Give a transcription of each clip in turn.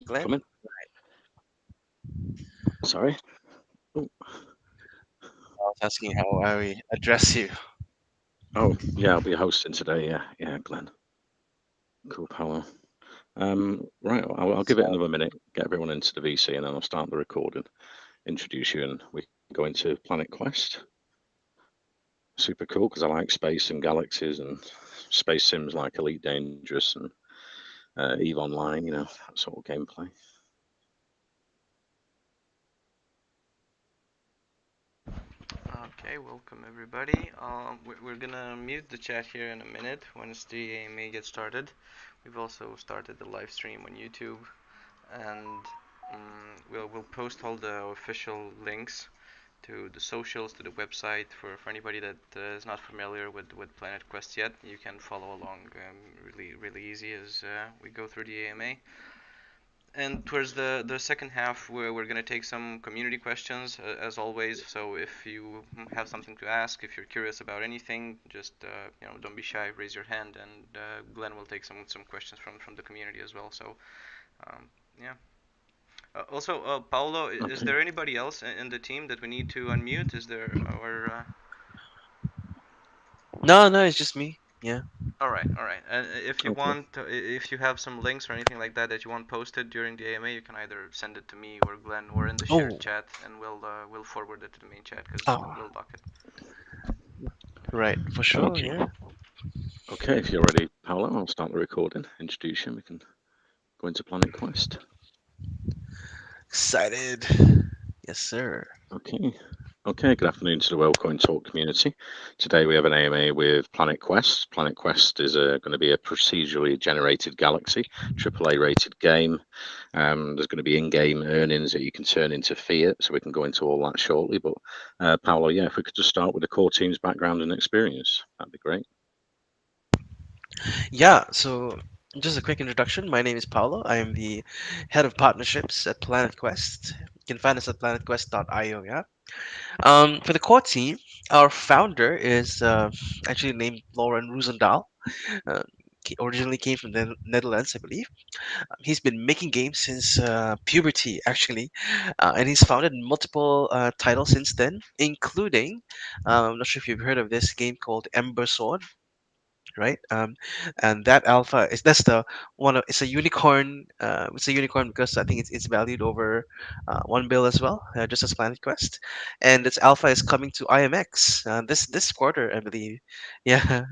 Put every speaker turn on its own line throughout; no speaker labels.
Glenn?
Come in. Sorry. Oh,
I was asking how I address you.
oh, yeah, I'll be hosting today. Yeah, yeah, Glenn. Cool, Paolo. Right, I'll give it
So,
another minute, get everyone into the VC, and then I'll start the recording, introduce you, and we can go into PlanetQuest. Super cool because I like space and galaxies and space sims like Elite Dangerous and Eve Online, that sort of gameplay.
Okay, welcome everybody. We're gonna mute the chat here in a minute once the AMA gets started. We've also started the live stream on YouTube, and we'll post all the official links to the socials, to the website for anybody that is not familiar with Planet Quest yet. You can follow along really easy as we go through the AMA. And towards the second half, we're going to take some community questions, as always. So if you have something to ask, if you're curious about anything, just don't be shy, raise your hand, and Glenn will take some questions from the community as well. So yeah. Also, Paulo, is
Okay.
there anybody else in the team that we need to unmute? Is there or
no, no, it's just me. Yeah.
All right, all right. And if you
Okay.
want, if you have some links or anything like that that you want posted during the AMA, you can either send it to me or Glenn or in the shared
Oh,
chat, and we'll forward it to the main chat because
oh,
we'll dock it.
right, for sure.
Okay.
Yeah.
Okay, if you're ready, Paolo, I'll start the recording, introduce you, and we can go into PlanetQuest.
Excited. Yes, sir.
Okay. Okay, good afternoon to the Wellcoin Talk community. Today we have an AMA with PlanetQuest. PlanetQuest is going to be a procedurally generated galaxy, AAA rated game. There's going to be in-game earnings that you can turn into fiat, so we can go into all that shortly. But Paolo, yeah, if we could just start with the core team's background and experience, that'd be great.
Yeah. So, just a quick introduction. My name is Paulo. I am the head of partnerships at Planet Quest. You can find us at planetquest.io. Yeah. For the core team, our founder is actually named Lauren Roosendaal. Uh, originally came from the Netherlands, I believe. He's been making games since puberty, actually, and he's founded multiple titles since then, including, I'm not sure if you've heard of this game called Ember Sword, right? And that alpha is that's the one of it's a unicorn. It's a unicorn because I think it's valued over 1 bill as well, just as Planet Quest, and its alpha is coming to IMX this quarter, I believe. Yeah,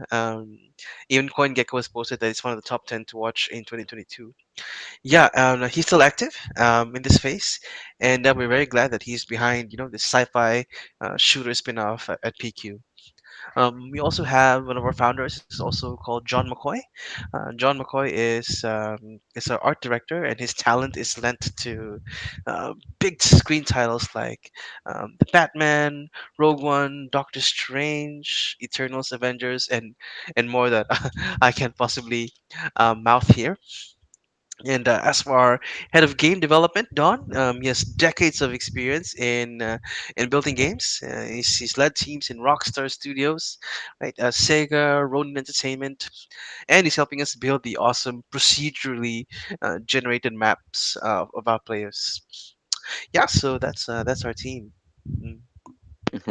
even CoinGecko has posted that it's one of the top 10 to watch in 2022. Yeah, he's still active in this space, and we're very glad that he's behind this sci-fi shooter spin-off at PQ. We also have one of our founders is also called John McCoy. John McCoy is our art director, and his talent is lent to big screen titles like the Batman, Rogue One, Doctor Strange, Eternals, Avengers, and more that I can't possibly mouth here. And as for our head of game development, Don, he has decades of experience in building games. He's led teams in Rockstar Studios, right, Sega, Ronin Entertainment, and he's helping us build the awesome procedurally generated maps of our players. Yeah, so that's our team. Mm.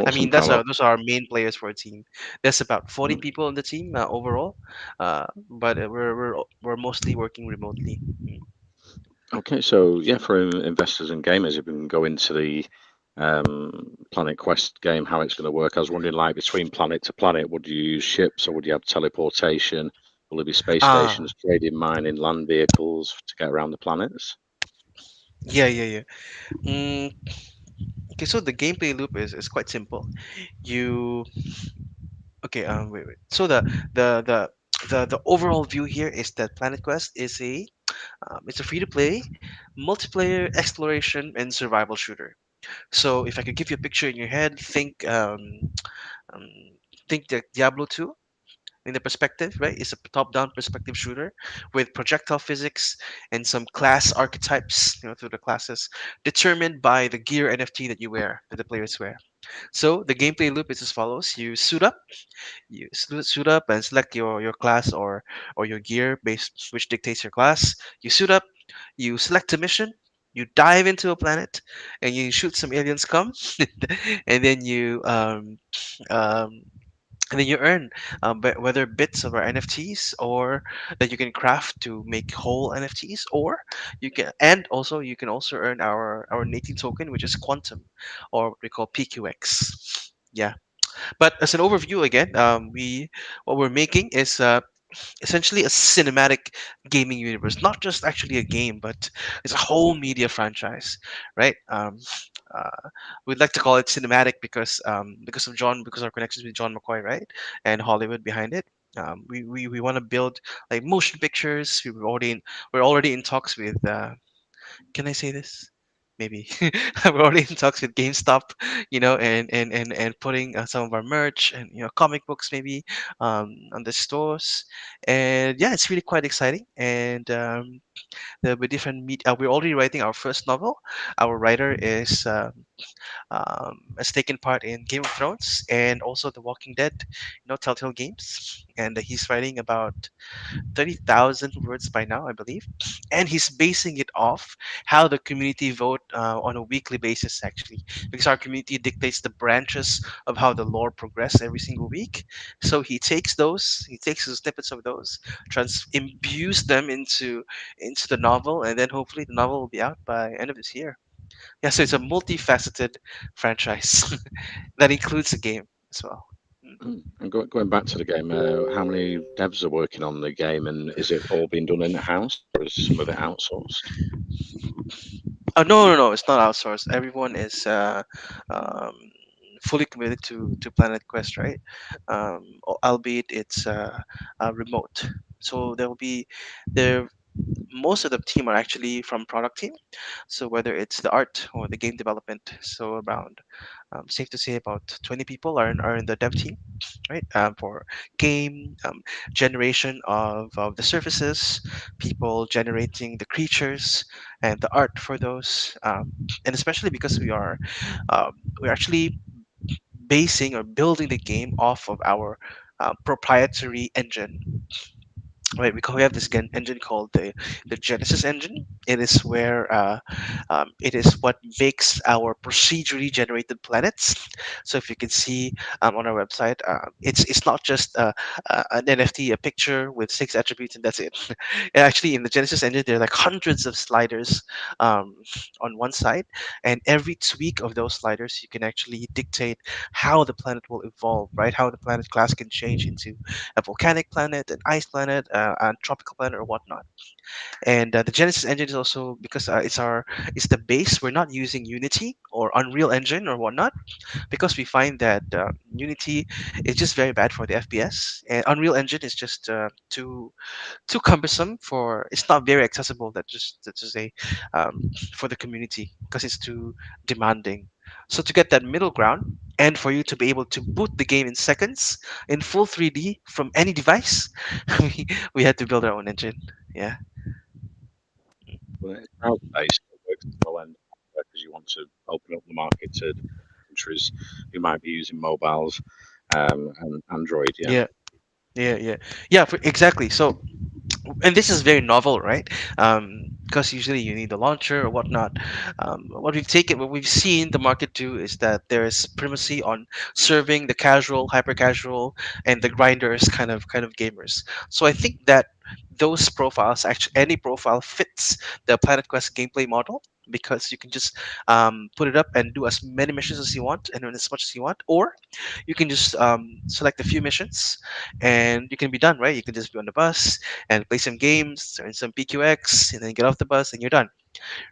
I
Awesome,
mean,
Paolo.
those are our main players for a team. There's about 40
Mm,
people in the team overall, but we're mostly working remotely. Mm.
Okay, so yeah, for investors and gamers, if we can go into the Planet Quest game, how it's going to work. I was wondering, like, between planet to planet, would you use ships or would you have teleportation? Will there be space
Ah,
stations, trading, mining, land vehicles to get around the planets?
yeah, yeah, yeah. Mm, okay, so the gameplay loop is quite simple. You okay? Wait. So the overall view here is that Planet Quest is a free to play multiplayer exploration and survival shooter. So if I could give you a picture in your head, um, think the Diablo 2 in the perspective, right? It's a top-down perspective shooter with projectile physics and some class archetypes, through the classes determined by the gear NFT that you wear, that the players wear. So the gameplay loop is as follows: you suit up and select your class or your gear based, which dictates your class. You suit up, You select a mission, you dive into a planet, and you shoot some aliens come, and then um, you earn whether bits of our NFTs or that you can craft to make whole NFTs, or you can also earn our native token, which is quantum, or what we call PQX. Yeah, but as an overview again, we what we're making is essentially a cinematic gaming universe, not just actually a game, but it's a whole media franchise, right? We'd like to call it cinematic because of John, because of our connections with John McCoy, right, and Hollywood behind it. We want to build like motion pictures. We're already in talks with. Can I say this? Maybe we're already in talks with GameStop, and putting some of our merch and comic books maybe on the stores, and yeah, it's really quite exciting. And there'll be different we're already writing our first novel. Our writer has taken part in Game of Thrones and also The Walking Dead, Telltale Games, and he's writing about 30,000 words by now, I believe. And he's basing it off how the community vote on a weekly basis, actually, because our community dictates the branches of how the lore progress every single week. So he takes the snippets of those, imbues them into the novel, and then hopefully the novel will be out by end of this year. Yeah, so it's a multifaceted franchise that includes a game as well. Mm.
And going back to the game, how many devs are working on the game, and is it all being done in house, or is some of it outsourced?
Oh, no, no, no! It's not outsourced. Everyone is um, fully committed to Planet Quest, right? Albeit it's remote. So there will be there. Most of the team are actually from product team. So whether it's the art or the game development, so around safe to say about 20 people are in the dev team, right? For game generation of the surfaces, people generating the creatures and the art for those, and especially because we're actually basing or building the game off of our proprietary engine. Right, we have this engine called the Genesis engine. It is where it is what makes our procedurally generated planets. So if you can see on our website, it's not just an NFT, a picture with six attributes, and that's it. Actually, in the Genesis engine, there are like hundreds of sliders um, on one side, and every tweak of those sliders, you can actually dictate how the planet will evolve, right? How the planet class can change into a volcanic planet, an ice planet, a tropical planet, or whatnot. And the Genesis engine is also because it's the base. We're not using Unity or Unreal Engine or whatnot because we find that Unity is just very bad for the FPS, and Unreal Engine is just too cumbersome for. It's not very accessible. That to say for the community because it's too demanding. So to get that middle ground and for you to be able to boot the game in seconds in full 3D from any device, we had to build our own engine. Yeah.
Well, it's browser-based, it works as well, and because you want to open up the market to countries who might be using mobiles and Android. Yeah.
Yeah. Yeah. Yeah. Yeah. Exactly. So and this is very novel, right? Because usually you need a launcher or whatnot. What we've seen the market do is that there is primacy on serving the casual, hyper casual, and the grinders kind of gamers. So I think that those profiles, actually any profile fits the Planet Quest gameplay model because you can just put it up and do as many missions as you want and earn as much as you want, or you can just select a few missions and you can be done, right? You can just be on the bus and play some games, earn some PQX, and then get off the bus and you're done,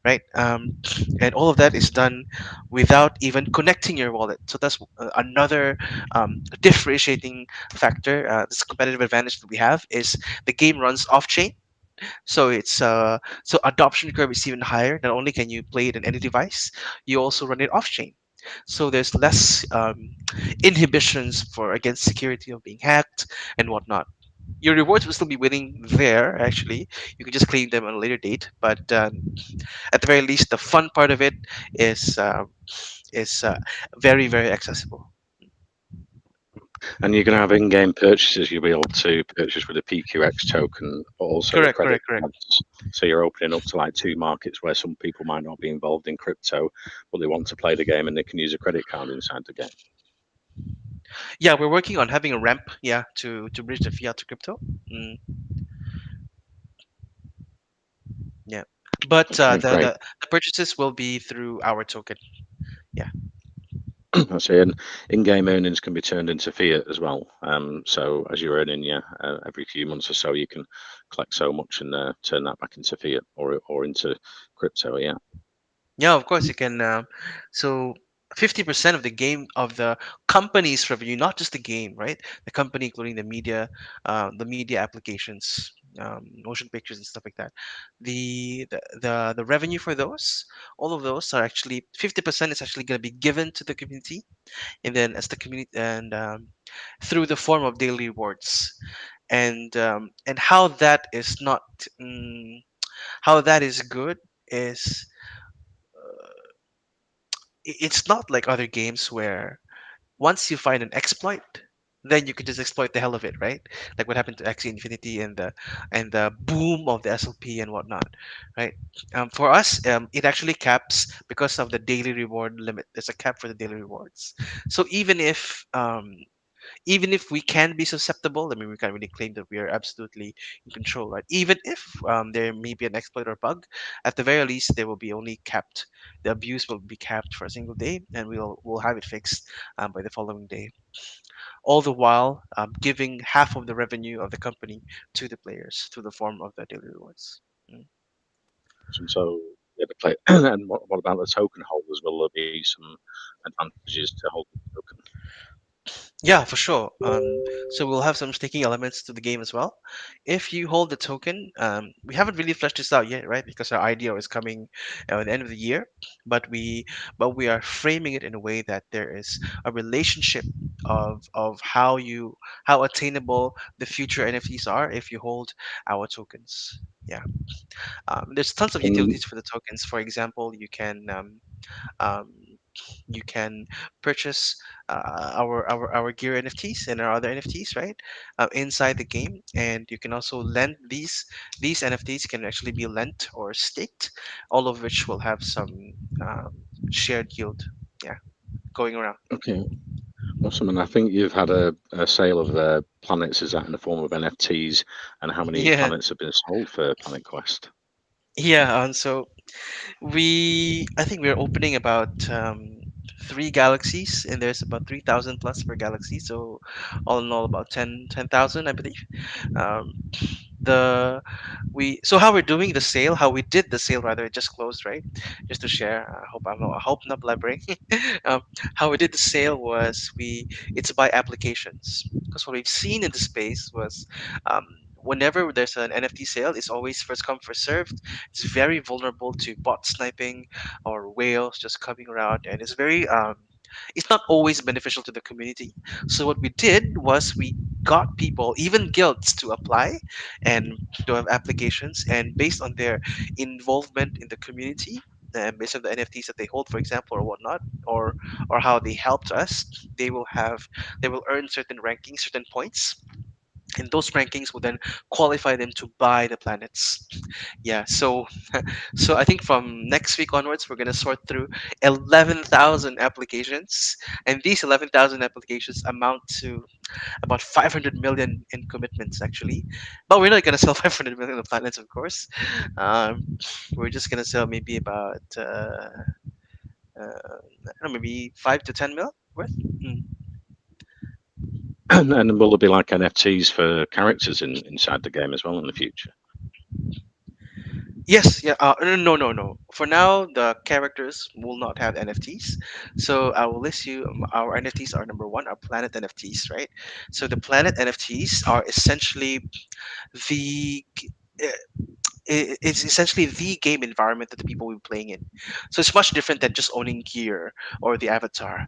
right? And all of that is done without even connecting your wallet. So that's another differentiating factor. This competitive advantage that we have is the game runs off chain. So so adoption curve is even higher. Not only can you play it on any device, you also run it off chain. So there's less inhibitions for against security of being hacked and whatnot. Your rewards will still be waiting there. Actually, you can just claim them at a later date. But at the very least, the fun part of it is uh, is very accessible.
And you're going to have in-game purchases. You'll be able to purchase with a PQX token, but also with
Correct,
credit
correct, correct.
cards. So you're opening up to like two markets where some people might not be involved in crypto, but they want to play the game and they can use a credit card inside the game.
Yeah, we're working on having a ramp, yeah, to bridge the fiat to crypto. Mm, yeah, but
Okay, great.
the purchases will be through our token. Yeah.
I see. And in-game earnings can be turned into fiat as well. So as you're earning, yeah, every few months or so, you can collect so much and turn that back into fiat or into crypto. Yeah.
Yeah, of course you can. So 50% of the game of the company's revenue, not just the game, right? The company, including the media applications, motion pictures and stuff like that. The revenue for those, all of those are actually 50% is actually going to be given to the community, and then as the community and through the form of daily rewards, and how that is not, how that is good is it's not like other games where once you find an exploit, then you can just exploit the hell of it, right? Like what happened to Axie Infinity and the boom of the SLP and whatnot, right? For us, it actually caps because of the daily reward limit. There's a cap for the daily rewards. So even if we can be susceptible, I mean, we can't really claim that we are absolutely in control, right? Even if there may be an exploit or bug, at the very least, they will be only capped. The abuse will be capped for a single day, and we'll have it fixed by the following day. All the while giving half of the revenue of the company to the players through the form of the daily rewards. Mm.
And so, yeah, the play. And what about the token holders? Will there be some advantages to hold the token?
Yeah, for sure. So we'll have some staking elements to the game as well. If you hold the token, we haven't really fleshed this out yet, right? Because our IDO is coming at the end of the year, but we are framing it in a way that there is a relationship of how attainable the future NFTs are if you hold our tokens. Yeah, there's tons of
And
utilities for the tokens. For example, um, you can purchase our gear NFTs and our other NFTs, right, inside the game, and you can also lend these NFTs can actually be lent or staked, all of which will have some um, shared yield. Yeah, going around.
okay, awesome. And I think you've had a sale of planets. Is that in the form of NFTs? And how many
Yeah,
planets have been sold for Planet Quest?
yeah. And so I think we're opening about three galaxies, and there's about 3,000 plus per galaxy. So all in all, about 10,000, I believe. Um, the we so how we're doing the sale, how we did the sale rather, it just closed, right? Just to share. I hope not blabbering. um, how we did the sale was it's by applications, because what we've seen in the space was um, whenever there's an NFT sale, it's always first come first served. It's very vulnerable to bot sniping or whales just coming around, and it's not always beneficial to the community. So what we did was we got people, even guilds, to apply and to have applications, and based on their involvement in the community and based on the NFTs that they hold, for example, or whatnot, or how they helped us, they will earn certain rankings, certain points, and those rankings will then qualify them to buy the planets. Yeah, so I think from next week onwards, we're gonna sort through 11,000 applications, and these 11,000 applications amount to about 500 million in commitments, actually. But we're not gonna sell 500 million of planets, of course. We're just gonna sell maybe about I don't know, maybe 5 to 10 mil worth. Mm.
And will there be like NFTs for characters inside the game as well in the future?
Yes, yeah. No. For now, the characters will not have NFTs. So I will list you. Our NFTs are number one, our planet NFTs, right? So the planet NFTs are essentially the it's essentially the game environment that the people will be playing in. So it's much different than just owning gear or the avatar.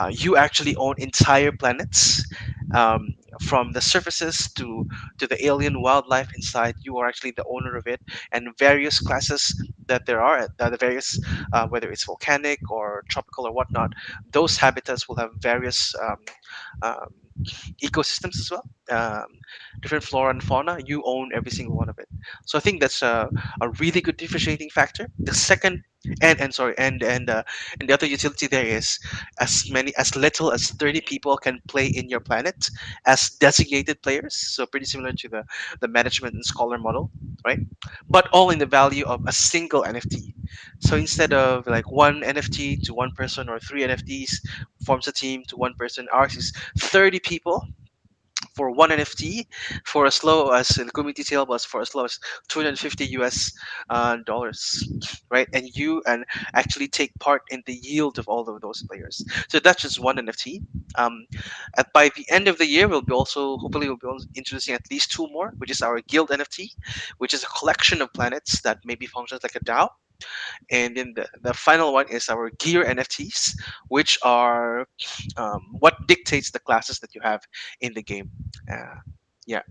You actually own entire planets, um, from the surfaces to the alien wildlife inside. You are actually the owner of it, and various classes that there are, the various, whether it's volcanic or tropical or whatnot, those habitats will have various um, ecosystems as well. Different flora and fauna. You own every single one of it. So I think that's a really good differentiating factor. The second, and sorry, and the other utility there is as little as 30 people can play in your planet as designated players. So pretty similar to the management and scholar model, right? But all in the value of a single NFT. So instead of like one NFT to one person or three NFTs forms a team to one person, ours is 30 people for one NFT for as low as the community sale was for as low as 250 US dollars, right? And you and actually take part in the yield of all of those players. So that's just one NFT. Um, by the end of the year, we'll be also hopefully we'll be introducing at least two more, which is our guild NFT, which is a collection of planets that maybe functions like a DAO. And then the final one is our gear NFTs, which are what dictates the classes that you have in the game. Uh, yeah.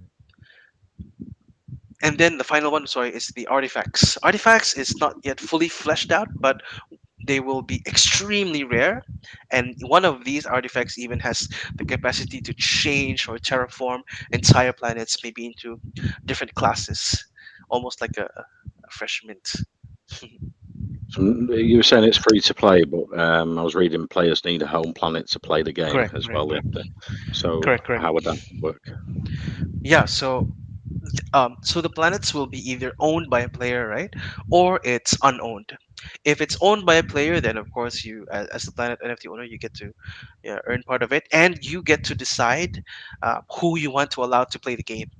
And then the final one, sorry, is the artifacts. Artifacts is not yet fully fleshed out, but they will be extremely rare. And one of these artifacts even has the capacity to change or terraform entire planets, maybe into different classes, almost like a fresh mint.
So you were saying it's free to play, but I was reading players need a home planet to play the game
Correct,
as
correct,
well. They have to. So
correct, correct.
how would that work?
Yeah, so the planets will be either owned by a player, right, or it's unowned. If it's owned by a player, then of course you, as the planet NFT owner, you get to, yeah, earn part of it, and you get to decide who you want to allow to play the game.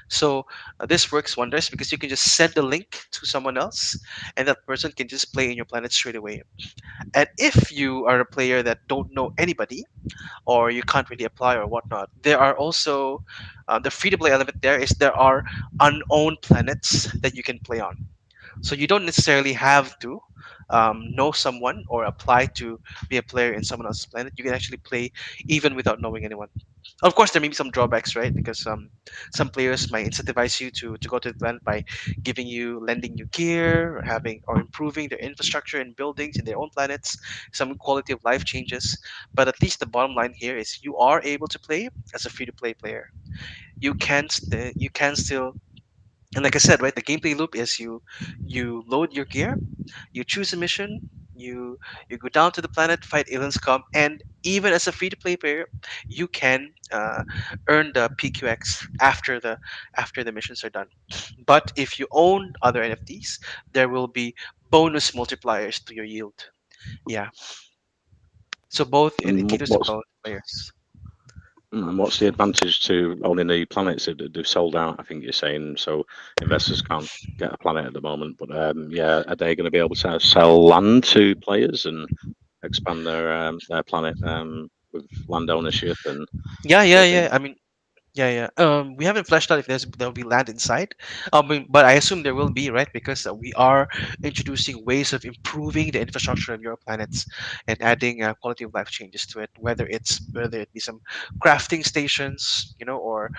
So this works wonders because you can just send the link to someone else, and that person can just play in your planet straight away. And if you are a player that don't know anybody, or you can't really apply or whatnot. There are also the free to play element. There is there are unowned planets that you can play on. So you don't necessarily have to know someone or apply to be a player in someone else's planet. You can actually play even without knowing anyone. Of course, there may be some drawbacks, right? Because some players might incentivize you to go to the planet by giving you, lending you gear, or having or improving their infrastructure and buildings in their own planets. Some quality of life changes, but at least the bottom line here is you are able to play as a free to play player. You can still, and like I said, right, the gameplay loop is you load your gear, you choose a mission, you go down to the planet, fight aliens come, and even as a free to play player, you can earn the PQX after the missions are done. But if you own other NFTs, there will be bonus multipliers to your yield. Yeah. So both, it
And
caters to both players.
what's the advantage to owning the planets? They've sold out, I think you're saying, so investors can't get a planet at the moment. But yeah, are they going to be able to sell land to players and expand their planet with land ownership and
Yeah, yeah,
building?
yeah. I mean, yeah, yeah. We haven't fleshed out if there'll be land inside. But I assume there will be, right? Because we are introducing ways of improving the infrastructure of your planets and adding quality of life changes to it. Whether it be some crafting stations, or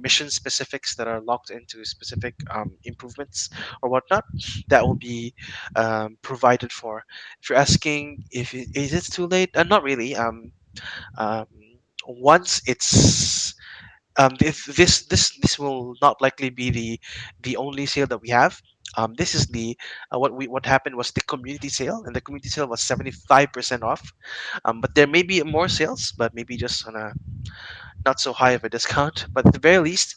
mission specifics that are locked into specific improvements or whatnot, that will be provided for. If you're asking if is it too late, not really. Um, once it's this will not likely be the only sale that we have. This is the what happened was the community sale, and the community sale was 75% off. But there may be more sales, but maybe just on a not so high of a discount. But at the very least,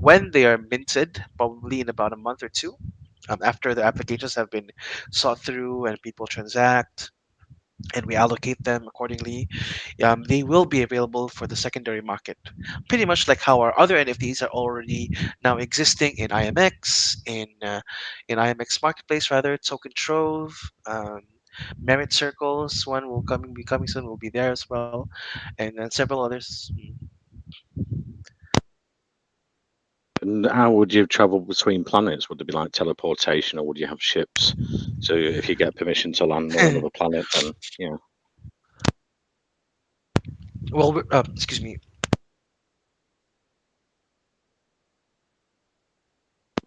when they are minted, probably in about a month or two, after the applications have been sought through and people transact and we allocate them accordingly, they will be available for the secondary market. Pretty much like how our other NFTs are already now existing in IMX, in IMX Marketplace rather, Token Trove, Merit Circles. One will be coming soon. Will be there as well, and then several others.
And how would you travel between planets? Would there be like teleportation, or would you have ships? So if you get permission to land on another planet, then yeah.
Well, excuse me.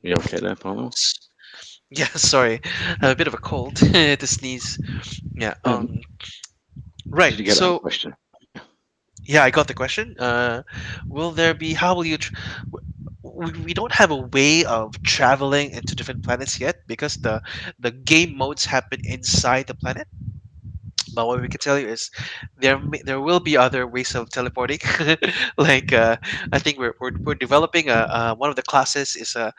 You okay there, Paulo?
Yeah, sorry, a bit of a cold to sneeze. Yeah.
Um,
Right.
did you get that
So
question?
yeah, I got the question. Will there be? How will you? We don't have a way of traveling into different planets yet because the game modes happen inside the planet. But what we can tell you is there will be other ways of teleporting. like I think we're developing one of the classes is a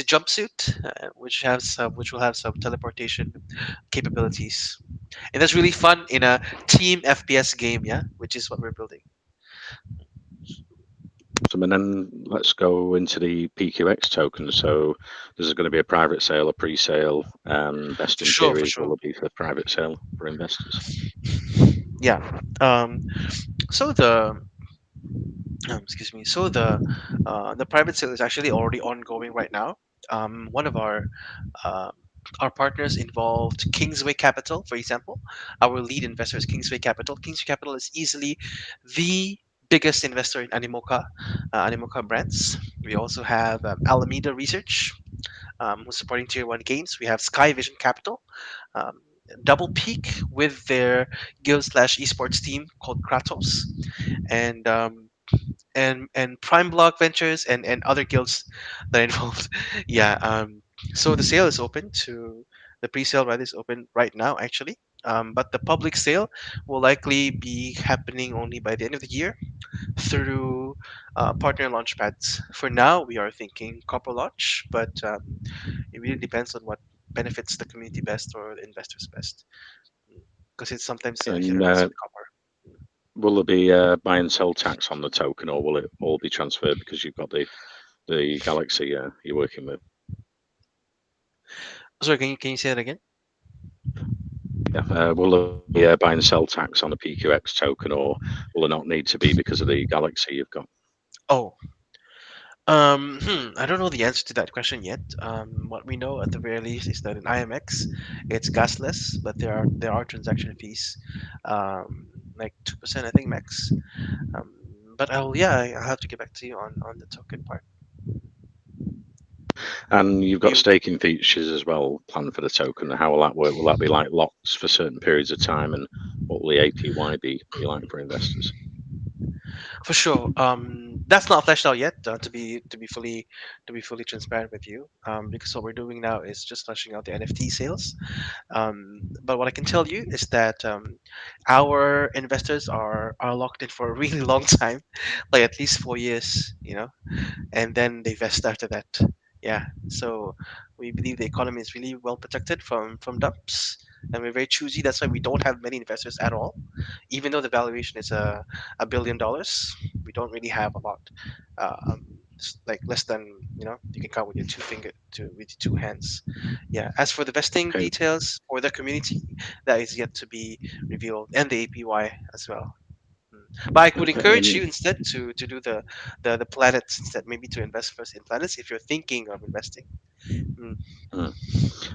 jumpsuit which will have some teleportation capabilities, and that's really fun in a team FPS game. Yeah, which is what we're building.
So, and then let's go into the PQX token. So, there's going to be a private sale, a pre-sale,
For
vesting
sure, for
period. Will
sure.
there be for private sale for investors?
Yeah. So excuse me. So the private sale is actually already ongoing right now. One of uh, our partners involved Kingsway Capital, for example. Our lead investor is Kingsway Capital. Kingsway Capital is easily the biggest investor in Animoca brands. We also have Alameda Research, who's supporting Tier One games. We have Sky Vision Capital, um, Double Peak with their guild slash esports team called Kratos, and Prime Block Ventures and other guilds that are involved. Yeah. So the sale is open to the pre-sale rather is open right now actually. But the public sale will likely be happening only by the end of the year through partner launch pads. For now, we are thinking copper launch, but it really depends on what benefits the community best or the investors best. Because it's sometimes hit
And
or miss with copper.
will there be buy and sell tax on the token, or will it all be transferred because you've got the Galaxy you're working with?
Sorry, can you say that again?
Yeah. Will there be buy and sell tax on the PQX token, or will there not need to be because of the Galaxy you've got?
Oh, I don't know the answer to that question yet. What we know at the very least is that in IMX, it's gasless, but there are transaction fees, like 2%, I think max. Um, but I'll have to get back to you on the token part.
And you've got
You
staking features as well planned for the token. How will that work? Will that be like locks for certain periods of time, and what will the APY be like for investors?
For sure. That's not fleshed out yet. To be fully transparent with you, because what we're doing now is just fleshing out the NFT sales. But what I can tell you is that our investors are locked in for a really long time, like at least 4 years, and then they vest after that. Yeah, so we believe the economy is really well protected from dumps, and we're very choosy. That's why we don't have many investors at all, even though the valuation is $1 billion. We don't really have a lot. Like less than you can count with your with your two hands. Yeah. As for the vesting
Okay,
details for the community, that is yet to be revealed, and the APY as well. But I would
okay,
encourage you instead to do the planets instead, maybe to invest first in planets if you're thinking of investing. Mm.
mm.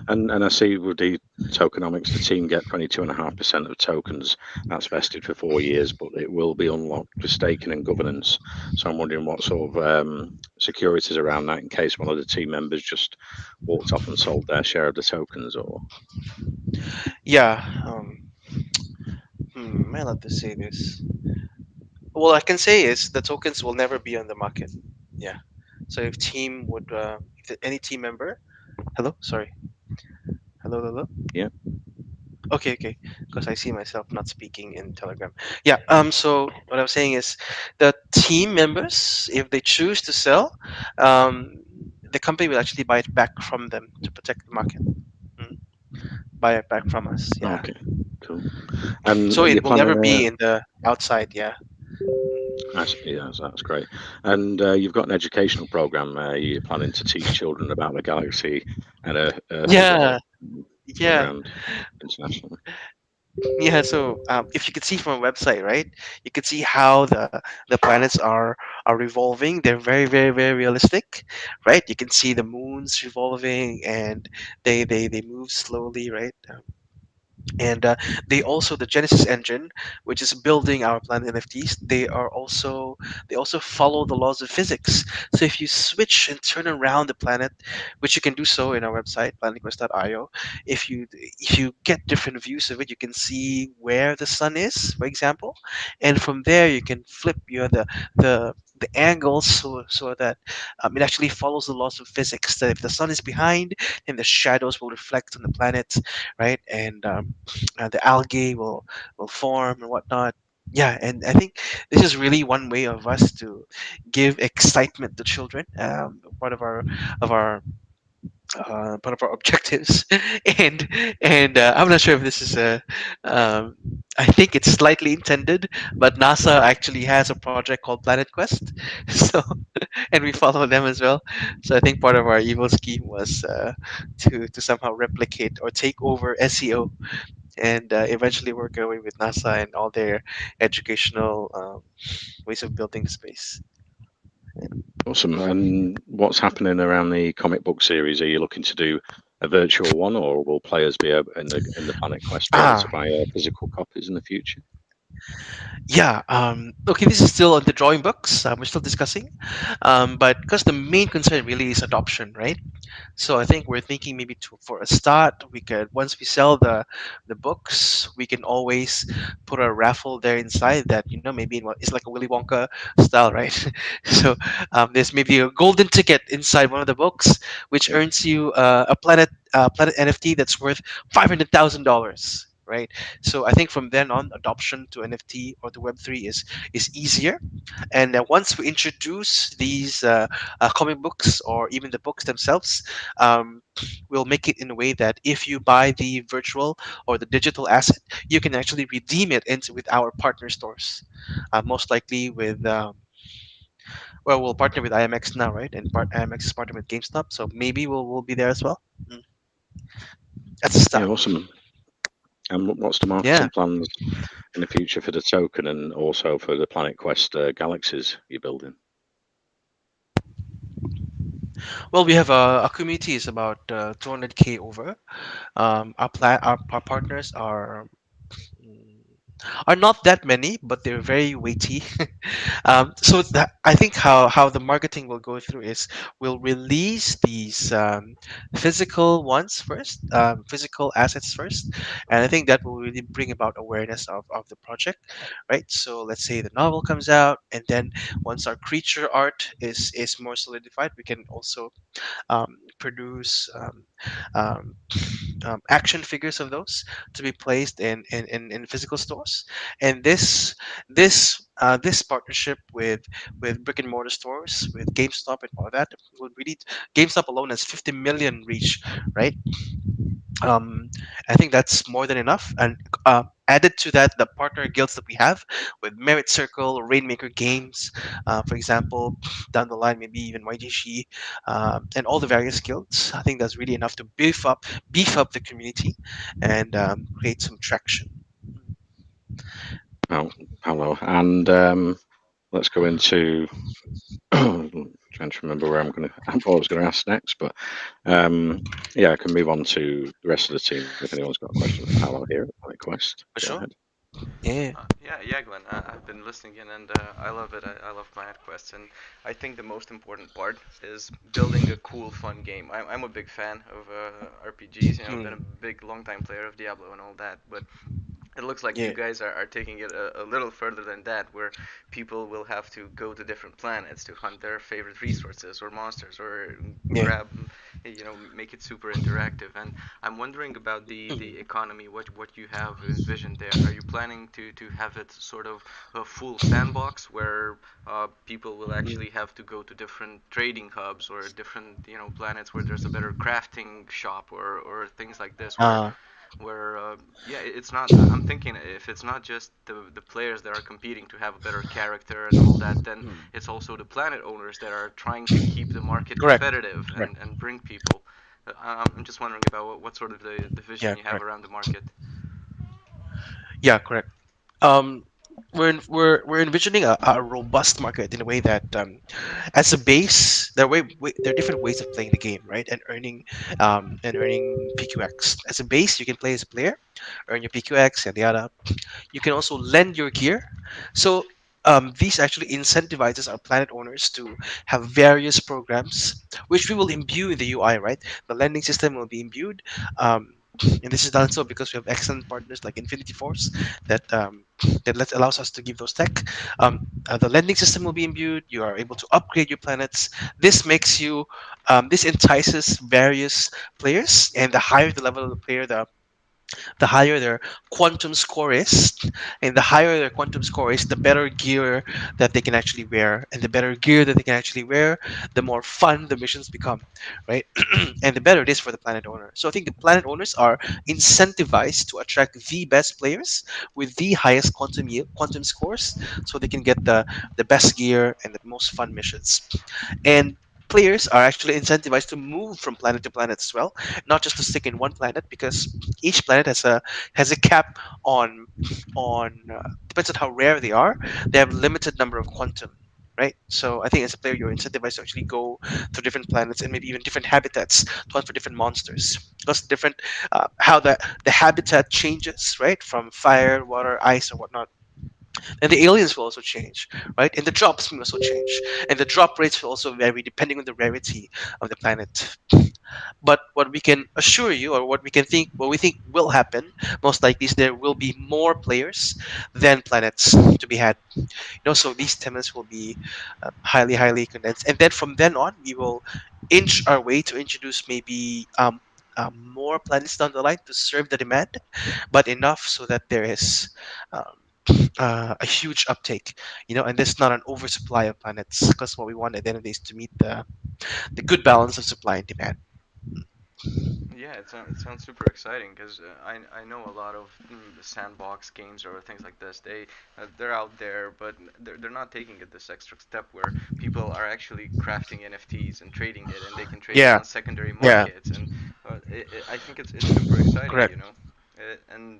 And I see with the tokenomics, the team get 22.5% of tokens. That's vested for 4 years, but it will be unlocked for staking and governance. So I'm wondering what sort of securities around that in case one of the team members just walked off and sold their share of the tokens, or
Yeah. Am I allowed to say this? Well, I can say is the tokens will never be on the market. Yeah. So if team would, if any team member, hello, sorry, hello, hello.
yeah.
Okay, okay, because I see myself not speaking in Telegram. Yeah. So what I'm saying is, the team members, if they choose to sell, um, the company will actually buy it back from them to protect the market. Mm. Buy it back from us. Yeah.
Okay, cool. And
So
you're
it will never
planning
be in the outside. Yeah.
yeah, that's great. And you've got an educational program. You're planning to teach children about the galaxy and Earth as well,
Yeah.
going
Yeah.
around internationally.
Yeah, so if you could see from a website, right, you could see how the planets are revolving. They're very, very, very realistic, right? You can see the moons revolving, and they move slowly, right? And they also, the Genesis engine, which is building our Planet NFTs, they also follow the laws of physics. So if you switch and turn around the planet, which you can do so in our website planetquest.io, if you get different views of it, you can see where the sun is, for example, and from there you can flip the angles, so that it actually follows the laws of physics, that if the sun is behind, then the shadows will reflect on the planet, right? And the algae will form and whatnot. Yeah, and I think this is really one way of us to give excitement to children. Of our part of our objectives, and I'm not sure if this is a. I think it's slightly intended, but NASA actually has a project called PlanetQuest, so and we follow them as well. So I think part of our evil scheme was to somehow replicate or take over SEO, and eventually work our way with NASA and all their educational ways of building the space.
Awesome. And what's happening around the comic book series? Are you looking to do a virtual one, or will players be able, in the Planet Quest be able to
Ah,
buy physical copies in the future?
yeah. Okay, this is still on the drawing books. We're still discussing, but because the main concern really is adoption, right? So I think we're thinking maybe for a start, we could, once we sell the books, we can always put a raffle there inside that, maybe it's like a Willy Wonka style, right? So there's maybe a golden ticket inside one of the books, which earns you a planet NFT that's worth $500,000. Right, so I think from then on, adoption to NFT or to Web3 is easier, and once we introduce these comic books or even the books themselves, um, we'll make it in a way that if you buy the virtual or the digital asset, you can actually redeem it into with our partner stores. Most likely with well, we'll partner with IMX now, right? And IMX is partnered with GameStop, so maybe we'll be there as well. Mm. That's a
Yeah,
start.
awesome. And what's the
Yeah.
marketing plans in the future for the token and also for the Planet Quest galaxies you're building?
Well, we have a community is about 200K over. Our partners mm, are not that many, but they're very weighty. So that, I think how the marketing will go through is we'll release these physical ones first, physical assets first, and I think that will really bring about awareness of the project, right? So let's say the novel comes out, and then once our creature art is more solidified, we can also produce action figures of those to be placed in physical stores. And this partnership with brick and mortar stores, with GameStop and all that, would really, GameStop alone has 50 million reach, right? um, I think that's more than enough. And added to that, the partner guilds that we have with Merit Circle, Rainmaker Games, for example, down the line, maybe even YGC, and all the various guilds. I think that's really enough to beef up the community and create some traction.
Oh, hello. And let's go into trying to remember where I'm going to, what I was going to ask next, but yeah, I can move on to the rest of the team if anyone's got a question for Paolo here at Planet Quest.
For
Go
sure.
ahead.
Yeah.
Yeah, Glenn. I've been listening in, and I love it. I love Planet Quest, and I think the most important part is building a cool, fun game. I'm a big fan of RPGs. You know, been a
Hmm.
big, long time player of Diablo and all that. But it looks like you
Yeah.
guys are taking it a little further than that, where people will have to go to different planets to hunt their favorite resources or monsters or
Yeah.
grab, make it super interactive. And I'm wondering about the
Mhm.
economy, what you have envisioned there. Are you planning to have it sort of a full sandbox where people will
Mhm.
actually have to go to different trading hubs or different planets where there's a better crafting shop or things like this
Uh,
where yeah, it's not. I'm thinking if it's not just the players that are competing to have a better character and all that, then
hmm.
it's also the planet owners that are trying to keep the market
Correct.
competitive
Correct.
and bring people. I'm just wondering about what sort of the vision
Yeah.
you have
Correct.
around the market.
Yeah. Correct. Um, we're envisioning a robust market in a way that as a base there are different ways of playing the game, right? And earning PQX as a base. You can play as a player, earn your PQX and yada. You can also lend your gear. So these actually incentivizes our planet owners to have various programs, which we will imbue in the UI, right? The lending system will be imbued. Um, and this is done so because we have excellent partners like Infinity Force that allows us to give those tech. The lending system will be imbued. You are able to upgrade your planets. This entices various players, and the higher the level of the player, the higher their quantum score is, and the higher their quantum score is, the better gear that they can actually wear, and the better gear that they can actually wear, the more fun the missions become, right? And the better it is for the planet owner. So I think the planet owners are incentivized to attract the best players with the highest quantum scores, so they can get the best gear and the most fun missions. And players are actually incentivized to move from planet to planet as well, not just to stick in one planet, because each planet has a cap on depends on how rare they are. They have limited number of quantum, right? So I think as a player you're incentivized to actually go to different planets and maybe even different habitats to hunt for different monsters, because different how the habitat changes, right, from fire, water, ice, or whatnot. And the aliens will also change, right? And the drops will also change, and the drop rates will also vary depending on the rarity of the planet. But what we can assure you, or what we think will happen, most likely, is there will be more players than planets to be had. So these templates will be highly condensed, and then from then on, we will inch our way to introduce maybe more planets down the line to serve the demand, but enough so that there is um, a huge uptake, and there's not an oversupply of planets, because what we want at the end of the day is to meet the good balance of supply and demand.
Yeah, it sounds super exciting because I know a lot of sandbox games or things like this. They're out there, but they're not taking it this extra step where people are actually crafting NFTs and trading it, and they can trade it
Yeah,
on secondary
yeah,
markets. And I think it's super exciting,
correct.
and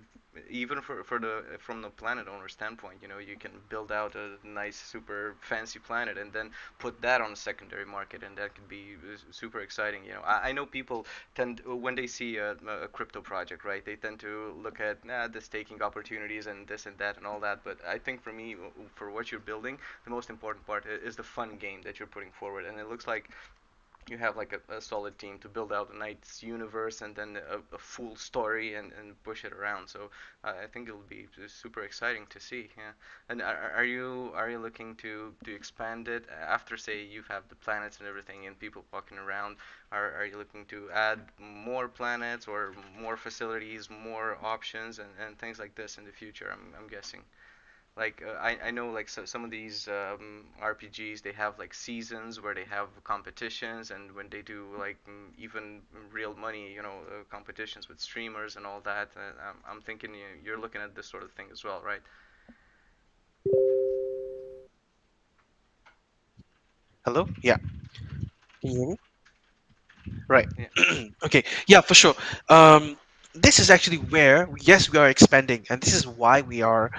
even for the from the planet owner standpoint, you can build out a nice super fancy planet and then put that on the secondary market, and that could be super exciting. I know people tend when they see a crypto project, right? They tend to look at the staking opportunities and this and that and all that. But I think for me, for what you're building, the most important part is the fun game that you're putting forward, and it looks like you have like a solid team to build out a nice universe and then a full story and push it around. So I think it'll be super exciting to see. Yeah. And are you looking to expand it after, say, you have the planets and everything and people walking around? Are you looking to add more planets or more facilities, more options and things like this in the future? I'm guessing. Like I know like some of these RPGs, they have like seasons where they have competitions, and when they do like even real money, competitions with streamers and all that. I'm thinking you're looking at this sort of thing as well, right?
Hello? Yeah. Can you hear me? Right.
Yeah.
Okay. Yeah, for sure. This is actually where, yes, we are expanding, and this is why we are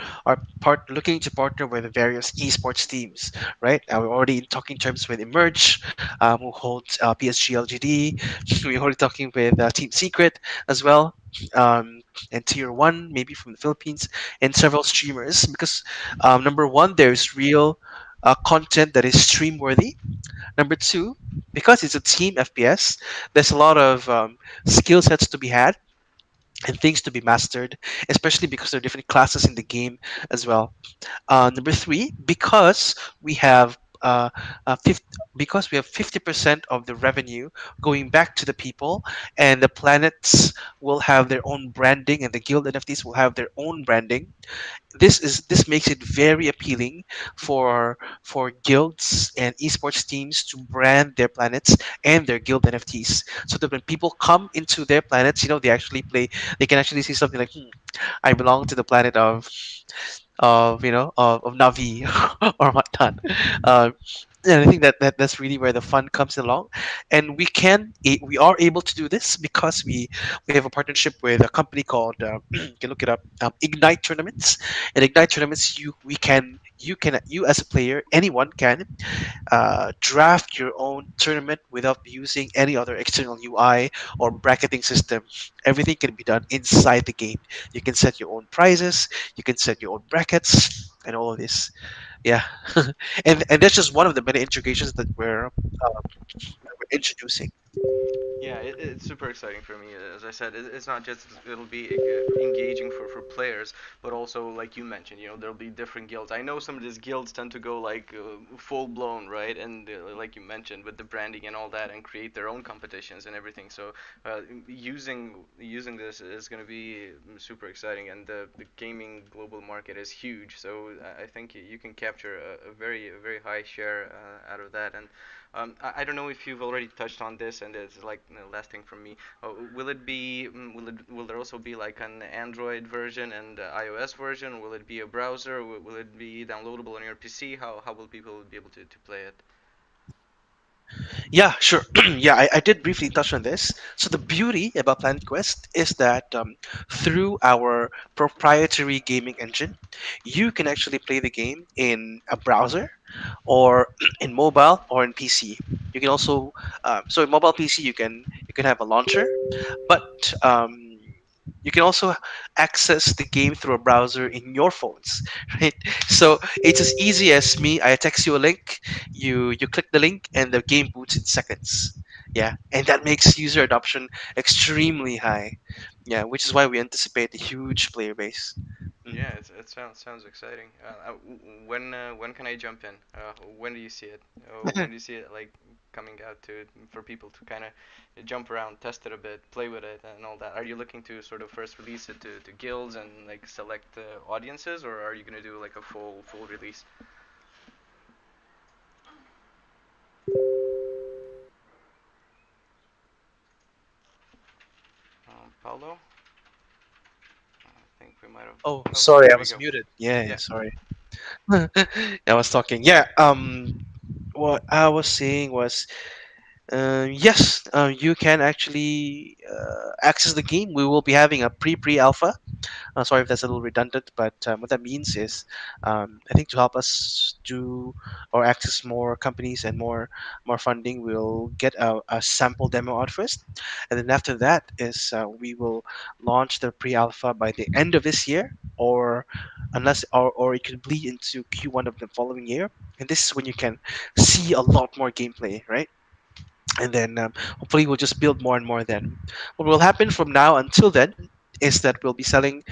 looking to partner with the various esports teams, right? We're already in talking terms with Emerge, who holds PSG LGD. We're already talking with Team Secret as well, and Tier One, maybe from the Philippines, and several streamers. Because number one, there's real content that is stream worthy. Number two, because it's a team FPS, there's a lot of skill sets to be had and things to be mastered, especially because there are different classes in the game as well. Number three, we have uh, 50, because we have 50% of the revenue going back to the people, and the planets will have their own branding, and the guild NFTs will have their own branding. This makes it very appealing for guilds and esports teams to brand their planets and their guild NFTs, so that when people come into their planets, they can actually see something like, I belong to the planet of Navi or whatnot. And I think that's really where the fun comes along, and we are able to do this because we have a partnership with a company called you can look it up, Ignite Tournaments. And Ignite Tournaments, you as a player, anyone can draft your own tournament without using any other external UI or bracketing system. Everything can be done inside the game. You can set your own prizes, you can set your own brackets, and all of this. Yeah, and that's just one of the many integrations that we're introducing.
Yeah, it's super exciting for me. As I said, it's not just it'll be engaging for players, but also like you mentioned, there'll be different guilds. I know some of these guilds tend to go like full blown, right? And like you mentioned, with the branding and all that, and create their own competitions and everything. So using this is going to be super exciting, and the gaming global market is huge. So I think you can capture a very high share out of that. And I don't know if you've already touched on this, and it's like last thing from me. Will it be? Will there also be like an Android version and iOS version? Will it be a browser? Will it be downloadable on your PC? How will people be able to play it?
Yeah, sure. Yeah, I did briefly touch on this. So the beauty about Planet Quest is that through our proprietary gaming engine, you can actually play the game in a browser or in mobile or in PC. You can also so in mobile PC you can have a launcher, but you can also access the game through a browser in your phones, right? So it's as easy as me. I text you a link, you click the link, and the game boots in seconds. Yeah, and that makes user adoption extremely high. Yeah, which is why we anticipate a huge player base. Mm.
Yeah, it sounds exciting. When can I jump in? When do you see it? When do you see it like coming out to for people to kind of jump around, test it a bit, play with it, and all that? Are you looking to sort of first release it to guilds and like select audiences, or are you gonna do like a full release? Paulo, I think we might have.
Oh,
Oh,
sorry, I
there we
was
go.
muted. Yeah, yeah,
Yeah.
sorry. I was talking. Yeah. What I was saying was, yes, you can actually access the game. We will be having a pre-alpha. Sorry if that's a little redundant, but what that means is, I think to help us do or access more companies and more funding, we'll get a sample demo out first, and then after that is we will launch the pre-alpha by the end of this year, or or it could bleed into Q1 of the following year. And this is when you can see a lot more gameplay, right? And then hopefully we'll just build more and more. Then what will happen from now until then is that we'll be selling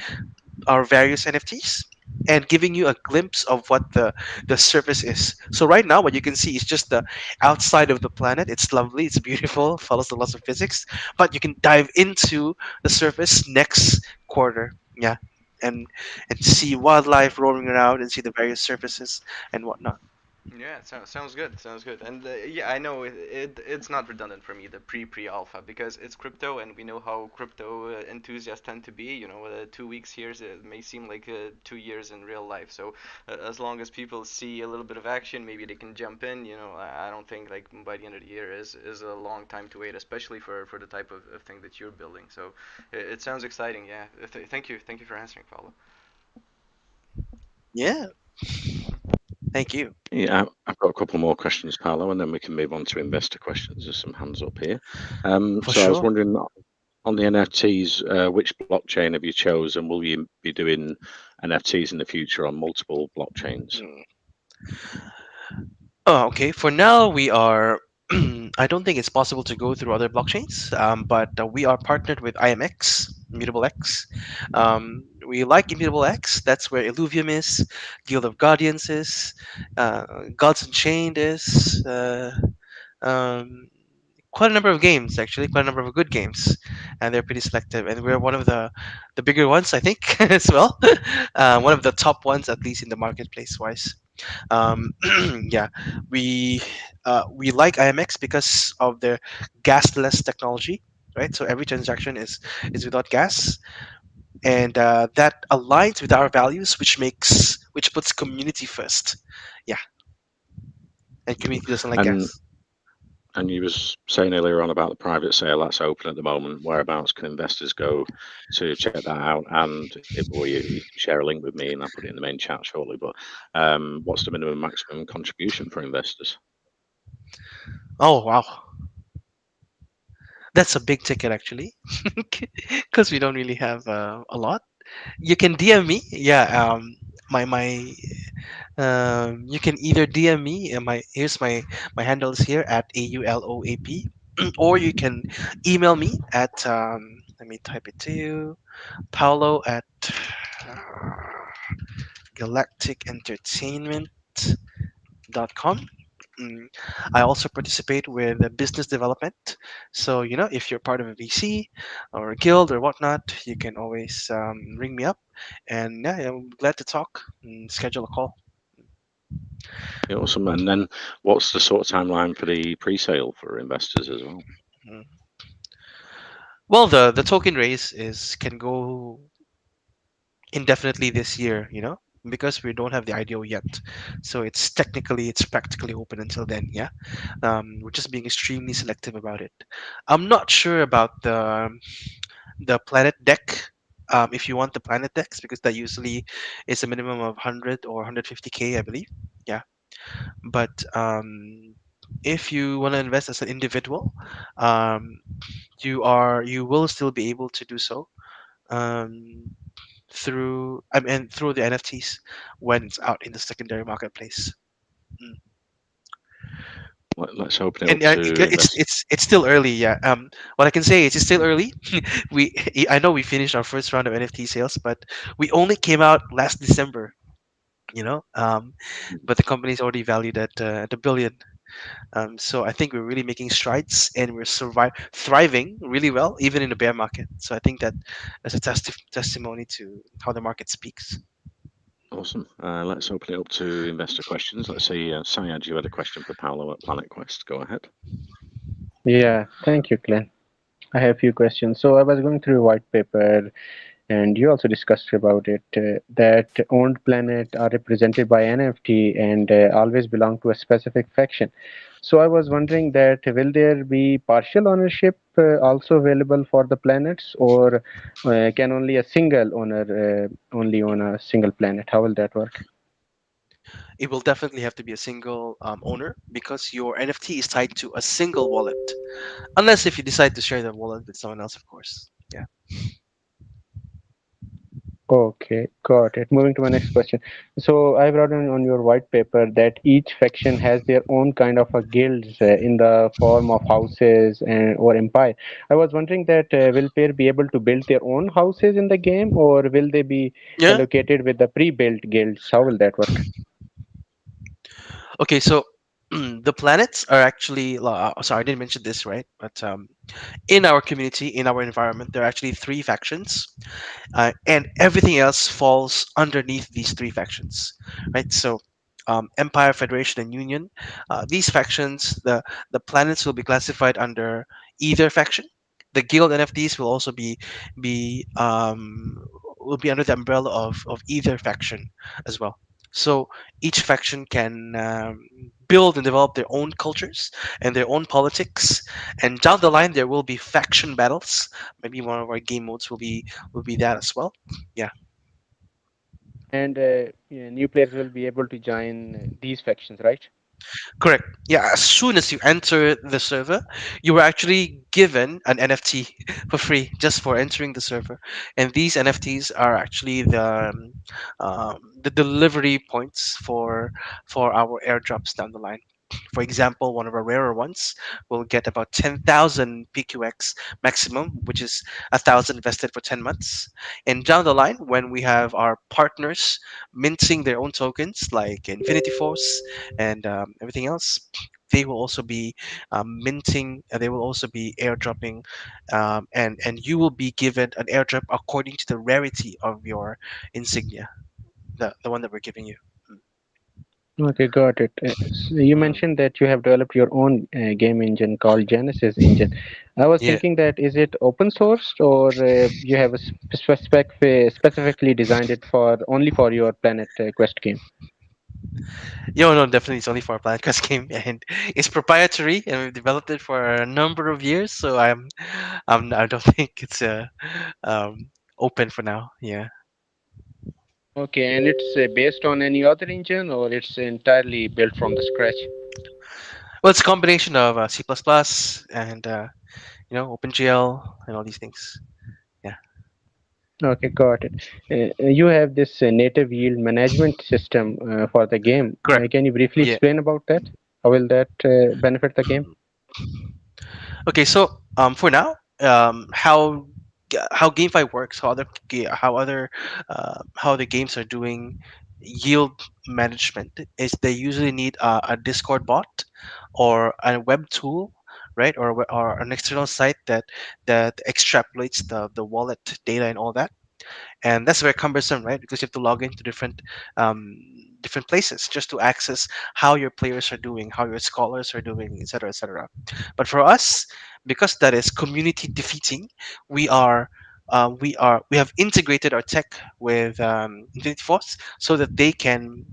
our various NFTs and giving you a glimpse of what the surface is. So right now, what you can see is just the outside of the planet. It's lovely, it's beautiful, follows the laws of physics. But you can dive into the surface next quarter, yeah, and see wildlife roaming around and see the various surfaces and whatnot.
Yeah, it sounds good. Sounds good. And yeah, I know it's not redundant for me the pre alpha because it's crypto and we know how crypto enthusiasts tend to be. 2 weeks here it may seem like 2 years in real life. So as long as people see a little bit of action, maybe they can jump in. I don't think like by the end of the year is a long time to wait, especially for the type of thing that you're building. So it sounds exciting. Yeah. Thank you for answering, Paulo.
Yeah, thank you.
Yeah, I've got a couple more questions, Paolo, and then we can move on to investor questions. There's some hands up here.
For
So I was
sure.
wondering on the NFTs, which blockchain have you chosen? Will you be doing NFTs in the future on multiple blockchains?
Mm. Oh, okay. For now, we are. I don't think it's possible to go through other blockchains, but we are partnered with IMX, Immutable X. We like Immutable X. That's where Illuvium is, Guild of Guardians is, Gods Unchained is. Um, quite a number of games, actually, quite a number of good games, and they're pretty selective. And we're one of the bigger ones, I think, as well. One of the top ones, at least in the marketplace wise. Um, yeah, we like IMX because of their gasless technology, right? So every transaction is without gas, and that aligns with our values, which puts community first. Yeah. and community doesn't like
And
gas.
and you was saying earlier on about the private sale that's open at the moment. Whereabouts can investors go to check that out? And or you can share a link with me, and I'll put it in the main chat shortly. But what's the minimum maximum contribution for investors?
Oh wow, that's a big ticket actually, because we don't really have a lot. You can DM me. Yeah. My you can either DM me and my handle is here at AULOAP, or you can email me at let me type it to you, Paulo at galacticentertainment.com. Mm, I also participate with business development. So, if you're part of a VC or a guild or whatnot, you can always ring me up. And yeah, I'm glad to talk and schedule a call.
Okay, awesome. And then what's the sort of timeline for the pre-sale for investors as well?
Mm. Well, the token raise is can go indefinitely this year, because we don't have the IDO yet. So it's practically open until then. Yeah. We're just being extremely selective about it. I'm not sure about the planet deck. If you want the planet decks, because that usually is a minimum of 100 or 150K, I believe. Yeah. But if you want to invest as an individual, um, you will still be able to do so um, through the NFTs when it's out in the secondary marketplace. Mm.
Let's open it
And
up to
it's
investors.
it's still early. Yeah. What I can say is it's still early. I know we finished our first round of NFT sales, but we only came out last December. You know, um, but the company's already valued at a billion. So I think we're really making strides and we're thriving really well, even in the bear market. So I think that as a testimony to how the market speaks.
Awesome. Let's open it up to investor questions. Let's see, Syed, you had a question for Paolo at Planet Quest. Go ahead.
Yeah, thank you, Glenn. I have a few questions. So I was going through a white paper, and you also discussed about it that owned planet are represented by NFT and always belong to a specific faction. So I was wondering that will there be partial ownership also available for the planets, or can only a single owner only own a single planet? How will that work?
It will definitely have to be a single owner because your NFT is tied to a single wallet, unless if you decide to share the wallet with someone else, of course. Yeah.
Okay, got it. Moving to my next question. So I brought on your white paper that each faction has their own kind of a guilds in the form of houses and or empire. I was wondering that will player be able to build their own houses in the game, or will they be
Yeah.
allocated with the pre-built guilds? How will that work?
Okay. So the planets are actually. Sorry, I didn't mention this, right? But in our community, in our environment, there are actually three factions, and everything else falls underneath these three factions, right? So, Empire, Federation, and Union. These factions, the planets will be classified under either faction. The guild NFTs will also be will be under the umbrella of either faction as well. So each faction can build and develop their own cultures and their own politics, and down the line there will be faction battles. Maybe one of our game modes will be that as well. Yeah,
And yeah, new players will be able to join these factions, right?
correct. Yeah, as soon as you enter the server, you were actually given an NFT for free just for entering the server, and these NFTs are actually the delivery points for our airdrops down the line. For example, one of our rarer ones will get about 10,000 PQX maximum, which is 1,000 vested for 10 months. And down the line, when we have our partners minting their own tokens like Infinity Force and everything else, they will also be minting. They will also be airdropping, and you will be given an airdrop according to the rarity of your insignia, the one that we're giving you.
Okay, got it. So you
Mm.
mentioned that you have developed your own game engine called Genesis Engine. I was
Yeah.
thinking that is it open sourced, or you have a specifically designed it for only for your Planet Quest game?
Yo, no, definitely it's only for a Planet Quest game, and it's proprietary, and we've developed it for a number of years. So I don't think it's open for now. Yeah.
Okay, and it's based on any other engine, or it's entirely built from the scratch?
Well, it's a combination of C++ and OpenGL and all these things. Yeah.
Okay, got it. You have this native yield management system for the game.
Correct.
Can you briefly
Yeah.
explain about that? How will that benefit the game?
Okay, so for now, how GameFi works, how the games are doing yield management is they usually need a Discord bot or a web tool, right, or an external site that extrapolates the wallet data and all that, and that's very cumbersome, right? Because you have to log into um, different places just to access how your players are doing, how your scholars are doing, etc., etc. But for us, because that is community defeating, we are we have integrated our tech with Infinity Force so that they can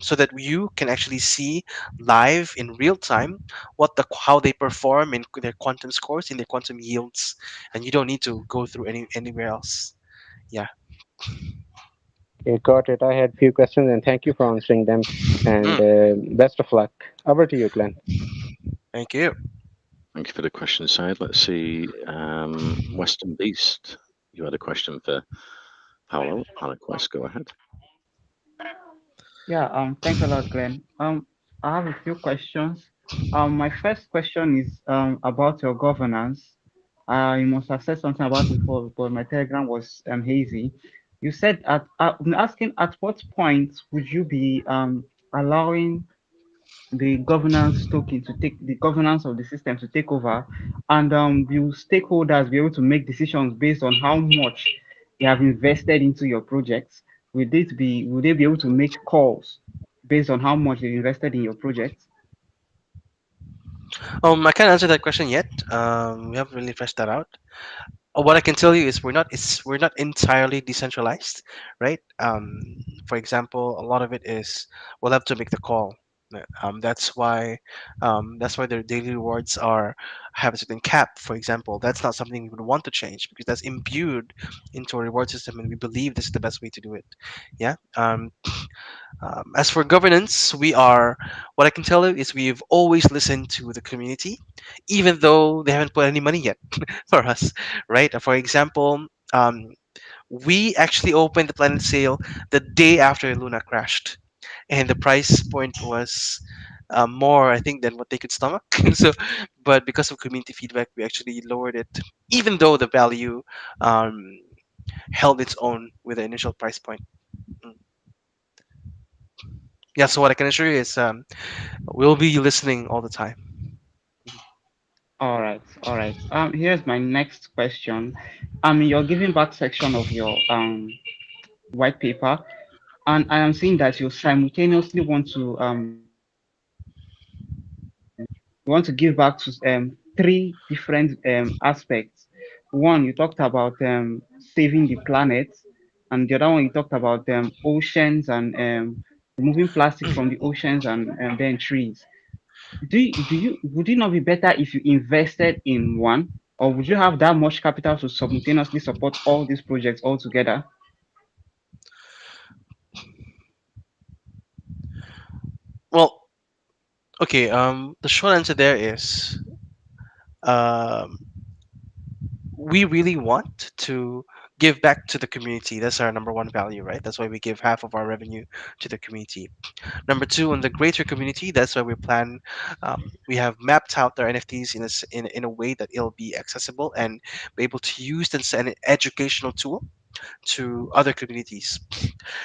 so that you can actually see live in real time how they perform in their quantum scores in their quantum yields, and you don't need to go through anywhere else. Yeah.
Okay, got it. I had few questions, and thank you for answering them. And
Mm,
best of luck. Over to you, Glenn.
thank you.
Thank you for the question, Syed. Let's see. Western Beast, you had a question for Paolo. Planet Quest, go ahead.
Yeah, thanks a lot, Glenn. I have a few questions. My first question is about your governance. I must have said something about it before, but my telegram was hazy. You said I'm asking at what point would you be allowing the governance token to take the governance of the system to take over, and will stakeholders be able to make decisions based on how much they have invested into your projects? Will they be able to make calls based on how much they invested in your project?
I can't answer that question yet. We haven't really fleshed that out. What I can tell you is we're not entirely decentralized, right? For example, a lot of it is we'll have to make the call. That's why their daily rewards are have a certain cap. For example, that's not something we would want to change because that's imbued into a reward system, and we believe this is the best way to do it. Yeah. As for governance, what I can tell you is we've always listened to the community, even though they haven't put any money yet for us, right? For example, we actually opened the Planet sale the day after Luna crashed, and the price point was more, I think, than what they could stomach. So, but because of community feedback, we actually lowered it, even though the value um, held its own with the initial price point. Mm. Yeah. So what I can assure you is we'll be listening all the time.
All right. Here's my next question. In your giving back section of your white paper, and I am seeing that you simultaneously want to give back to three different aspects. One, you talked about saving the planet, and the other one you talked about oceans and removing plastic from the oceans and then trees. Would it not be better if you invested in one, or would you have that much capital to simultaneously support all these projects all together?
Well, okay. The short answer there is um, we really want to give back to the community. That's our number one value, right? That's why we give half of our revenue to the community. Number two, in the greater community, that's why we plan. We have mapped out our NFTs in a way that it'll be accessible and be able to use as an educational tool to other communities.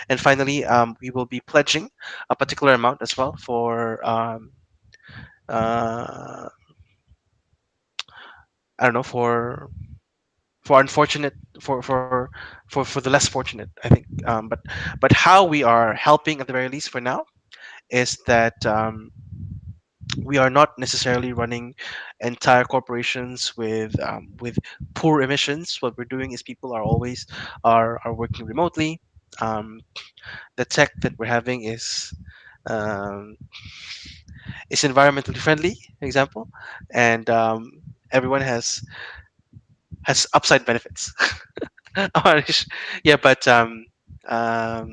And finally, we will be pledging a particular amount as well uh, I don't know, for unfortunate for the less fortunate, I think. But how we are helping at the very least for now is that we are not necessarily running entire corporations with poor emissions. What we're doing is people are always are working remotely. um, the tech that we're having is um, it's environmentally friendly, example, and everyone has upside benefits. Yeah, but um, well,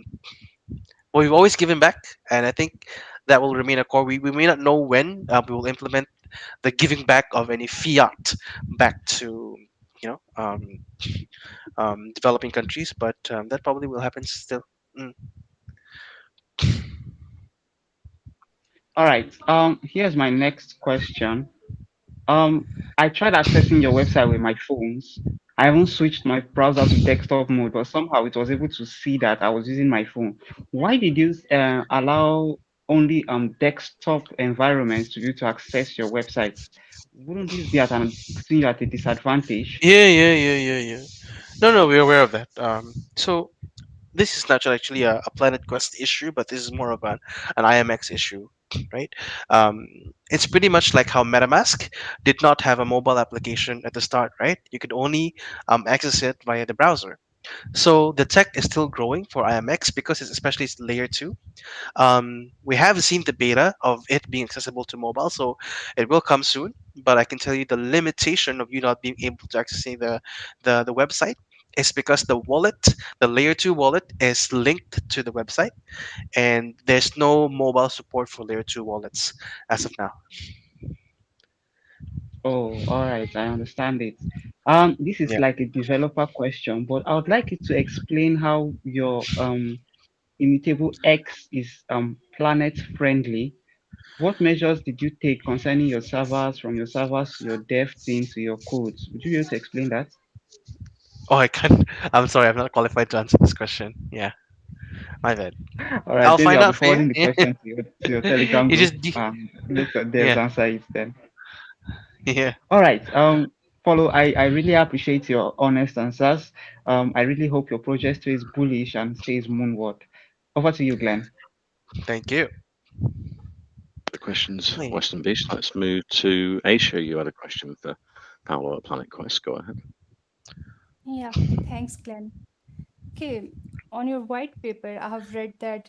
we've always given back, and I think that will remain a core. We may not know when we will implement the giving back of any fiat back to you know developing countries, but that probably will happen still. Mm.
All right. Here's my next question. I tried accessing your website with my phones. I haven't switched my browser to desktop mode, but somehow it was able to see that I was using my phone. Why did you allow only desktop environments to be able to access your websites? Wouldn't this be at an seem at a disadvantage?
Yeah. No, we're aware of that. So this is not actually a Planet Quest issue, but this is more of an IMX issue, right? Um, it's pretty much like how MetaMask did not have a mobile application at the start, right? You could only access it via the browser. So the tech is still growing for IMX because it's especially it's layer two. We have seen the beta of it being accessible to mobile, so it will come soon. But I can tell you the limitation of you not being able to access the website is because the wallet, the layer two wallet, is linked to the website, and there's no mobile support for layer two wallets as of now.
Oh, all right, I understand it. This is
Yeah.
like a developer question, but I would like you to explain how your immutable X is planet friendly. What measures did you take concerning your servers, from your servers to your dev team to your codes? Would you be able to explain that?
Oh, I can't. I'm sorry, I'm not qualified to answer this question. Yeah, my bad.
All right,
I'll
maybe
find
I'll be
out for you.
forwarding the question to your Telegram
You
group.
just
Let your devs
yeah,
answer it then.
yeah.
All right. Follow. I really appreciate your honest answers. I really hope your project stays bullish and stays moonward. Over to you, Glenn.
Thank you.
The questions,
Hey.
Western Beast. Let's move to Asia. You had a question for Paolo at Planet Quest. Go ahead.
Yeah, thanks, Glenn. Okay, on your white paper, I have read that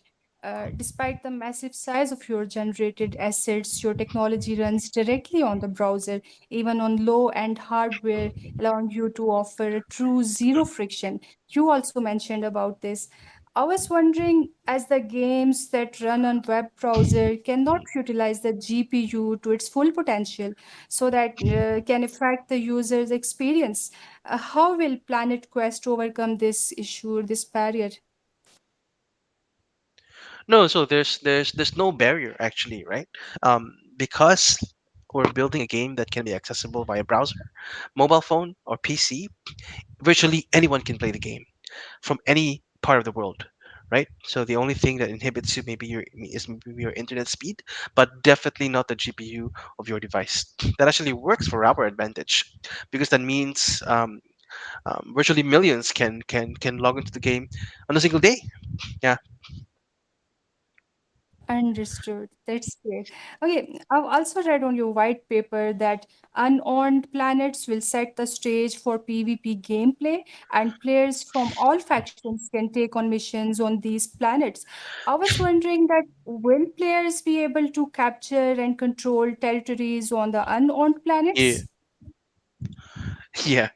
despite the massive size of your generated assets, your technology runs directly on the browser, even on low-end hardware, allowing you to offer a true zero friction. You also mentioned about this. I was wondering, as the games that run on web browser cannot utilize the GPU to its full potential, so that can affect the user's experience. How will Planet Quest overcome this issue, this barrier?
No, so there's no barrier actually, right? Because we're building a game that can be accessible via browser, mobile phone, or PC. Virtually anyone can play the game from any part of the world, right? So the only thing that inhibits you maybe your internet speed, but definitely not the GPU of your device. That actually works for our advantage, because that means virtually millions can log into the game on a single day. Yeah.
Understood. That's great. Okay, I've also read on your white paper that unowned planets will set the stage for PvP gameplay, and players from all factions can take on missions on these planets. I was wondering that will players be able to capture and control territories on the unowned
Yeah.
planets?
Yeah.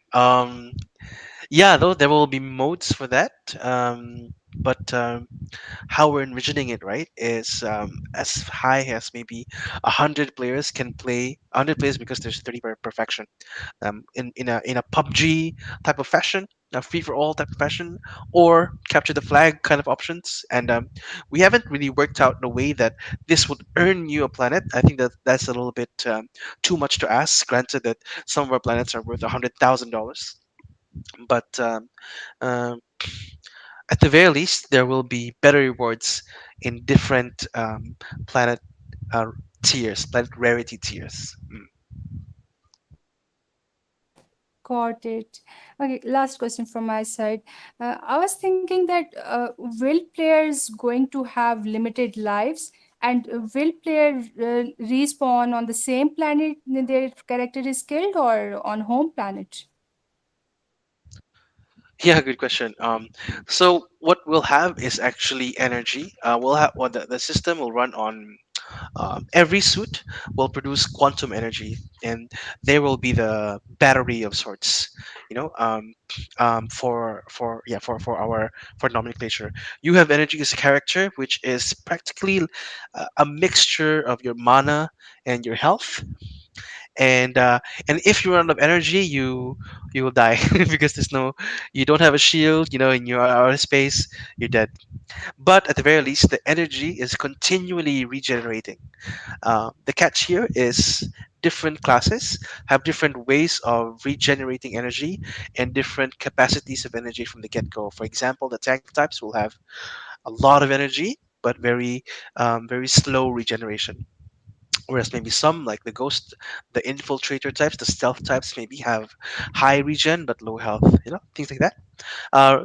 Yeah, though there will be modes for that. But how we're envisioning it, right, is as high as maybe 100 players can play. 100 players, because there's 30 per faction. In a PUBG type of fashion, a free for all type of fashion, or capture the flag kind of options. And we haven't really worked out the way that this would earn you a planet. I think that that's a little bit too much to ask. Granted that some of our planets are worth $100,000, but at the very least, there will be better rewards in different planet uh, tiers, planet rarity tiers. Mm.
Got it. Okay, last question from my side. I was thinking that will players going to have limited lives, and will player respawn on the same planet their character is killed, or on home planet?
Yeah, good question. So what we'll have is actually energy. We'll have well, the system will run on every suit will produce quantum energy, and there will be the battery of sorts. You know, for our for nomenclature, you have energy as a character, which is practically a mixture of your mana and your health. And if you run out of energy, you will die because there's no, you don't have a shield. You know, in your outer space, you're dead. But at the very least, the energy is continually regenerating. The catch here is different classes have different ways of regenerating energy and different capacities of energy from the get-go. For example, the tank types will have a lot of energy, but very slow regeneration. Whereas maybe some, like the ghost, the infiltrator types, the stealth types, maybe have high regen but low health. You know, things like that.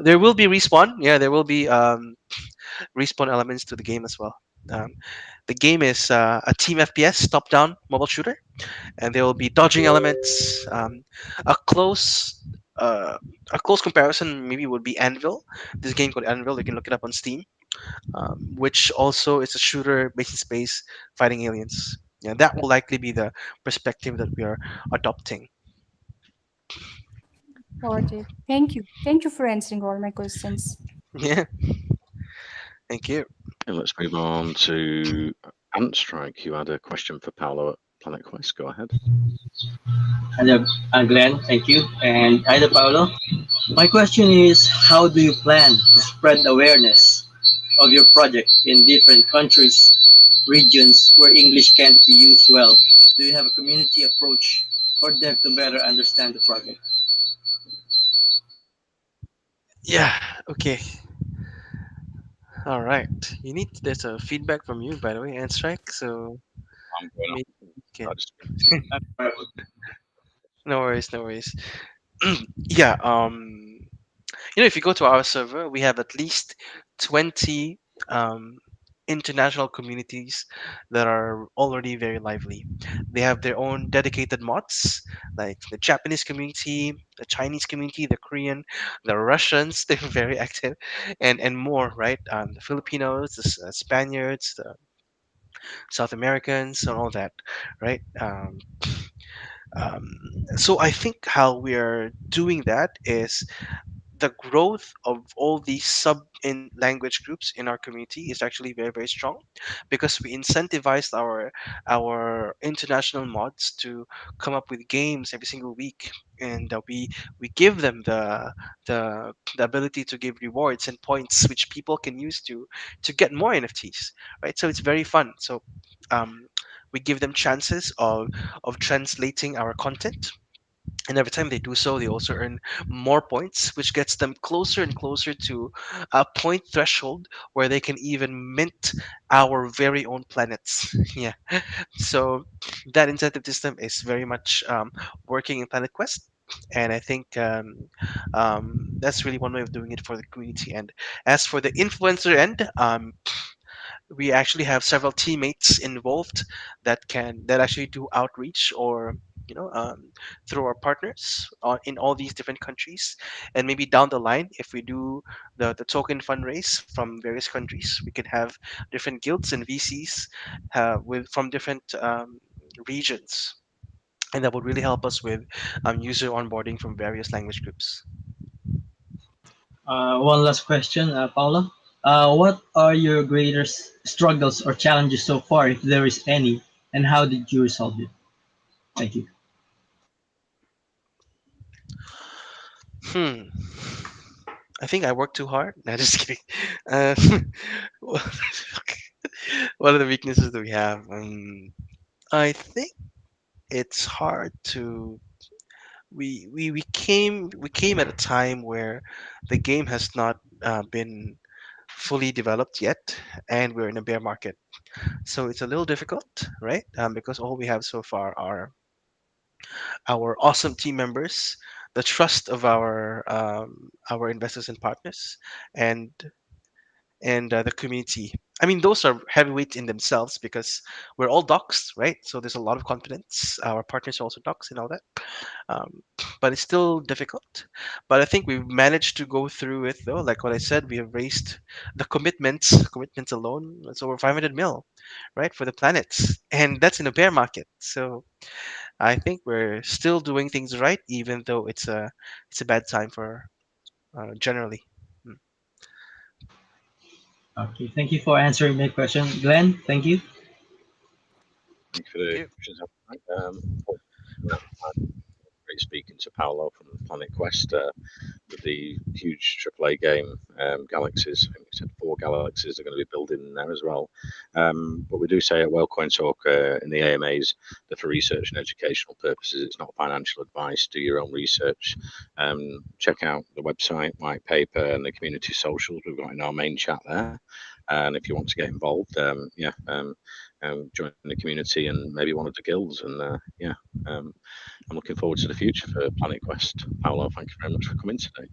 There will be respawn. Yeah, there will be respawn elements to the game as well. Um, the game is a team FPS top-down mobile shooter, and there will be dodging elements. A close uh, a close comparison maybe would be Anvil. This game called Anvil. You can look it up on Steam, which also is a shooter based in space fighting aliens. Yeah, that will likely be the perspective that we are adopting.
Got it. Thank you. Thank you for answering all my questions.
Yeah, thank you.
And let's move on to Ant Strike. You had a question for Paolo at Planet Quest. Go ahead.
Hello, Glenn. Thank you. And hi, Paulo. My question is, how do you plan to spread awareness of your project in different countries, regions where English can't be used well? Do you have a community approach for them to better understand the project?
Yeah. Okay. All right. You need there's a feedback from you, by the way, and strike. So
I'm going
maybe
off.
you can.
I just wanted to
Uh,
No worries. No worries. Yeah. You know, if you go to our server, we have at least 20 um, international communities that are already very lively. They have their own dedicated mods, like the Japanese community, the Chinese community, the Korean, the Russians. They're very active, and more. Right? The Filipinos, the Spaniards, the South Americans, and all that. Right? Um, so I think how we are doing that is the growth of all these sub in language groups in our community is actually very strong because we incentivized our international mods to come up with games every single week, and we give them the ability to give rewards and points which people can use to get more NFTs, right? So it's very fun. So um, we give them chances of translating our content, and every time they do so, they also earn more points, which gets them closer and closer to a point threshold where they can even mint our very own planets. Yeah. So that incentive system is very much working in Planet Quest. And I think that's really one way of doing it for the community. And as for the influencer end, we actually have several teammates involved that actually do outreach, or through our partners in all these different countries. And maybe down the line, if we do the token fundraise from various countries, we can have different guilds and VCs with from different regions, and that would really help us with user onboarding from various language groups.
one last question, Paula. What are your greatest struggles or challenges so far, if there is any, and how did you resolve it? Thank you.
Hmm. I think I work too hard. No, just kidding. Uh, what are the weaknesses that we have? I think it's hard to. We came at a time where the game has not been fully developed yet, and we're in a bear market. So it's a little difficult, right? Because all we have so far are our awesome team members, the trust of our investors and partners, and the community. I mean, those are heavyweights in themselves because we're all docs, right? So there's a lot of confidence. Our partners are also docs and all that. Um, but it's still difficult. But I think we've managed to go through it though. Like what I said, we have raised the commitments alone. It's over 500 mil, right, for the planets, and that's in a bear market. So I think we're still doing things right, even though it's a bad time for generally. Mm.
Okay, thank you for answering my question, Glenn. Thank you.
Thank you for
Thank
the
you.
questions. Great speaking to Paolo from Planet Quest. With the huge AAA game, Galaxies. I think we said 4 Galaxies are going to be building there as well. But we do say at Wellcoin Talk in the AMAs that for research and educational purposes, it's not financial advice. Do your own research. Check out the website, white paper, and the community socials we've got in our main chat there. And if you want to get involved, join the community and maybe one of the guilds. And I'm looking forward to the future for Planet Quest. Paolo, thank you very much for coming today.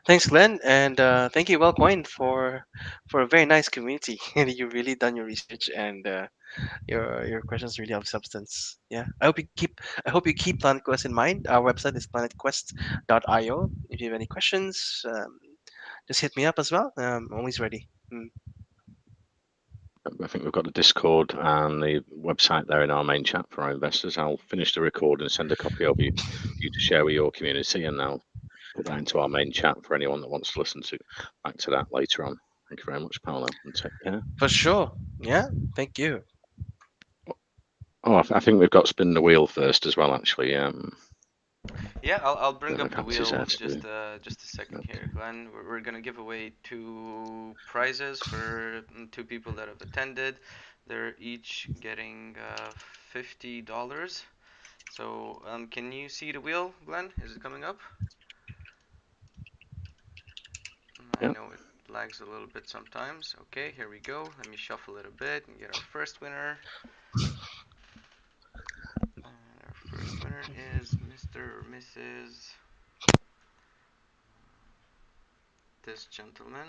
Thanks, Glenn, and thank you, Wellcoin, for a very nice community. And you've really done your research, and your questions really have substance. Yeah, I hope you keep Planet Quest in mind. Our website is planetquest.io. If you have any questions, just hit me up as well. Always ready. Mm.
I think we've got the Discord and the website there in our main chat for our investors. I'll finish the record and send a copy of you for you to share with your community, and I'll put that into our main chat for anyone that wants to listen to back to that later on. Thank you very much, Paolo, and take care.
For sure. Yeah. Thank you.
Oh, I think we've got spin the wheel first as well. Actually,
Yeah, I'll
don't
bring
know
up
if
the
Alex is there
wheel
to.
just a second here, Glenn. We're gonna give away 2 prizes for 2 people that have attended. They're each getting $50. So can you see the wheel, Glenn? Is it coming up? I
Yeah,
know it lags a little bit sometimes. Okay, here we go. Let me shuffle it a bit and get our first winner. And our first winner is Mr. or Mrs. This gentleman.